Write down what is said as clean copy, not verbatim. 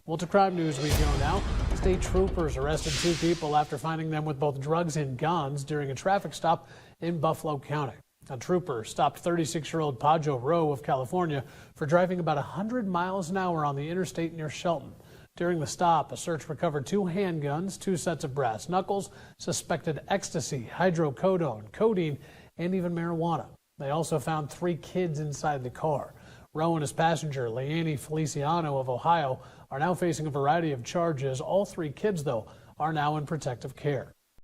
Well, to Crime News we go now. State troopers arrested 2 people after finding them with both drugs and guns during a traffic stop in Buffalo County. A trooper stopped 36-year-old Pajo Rowe of California for driving about 100 miles an hour on the interstate near Shelton. During the stop, a search recovered 2 handguns, 2 sets of brass knuckles, suspected ecstasy, hydrocodone, codeine, and even marijuana. They also found 3 kids inside the car. Rowe and his passenger, Leanne Feliciano of Ohio, are now facing a variety of charges. All 3 kids, though, are now in protective care.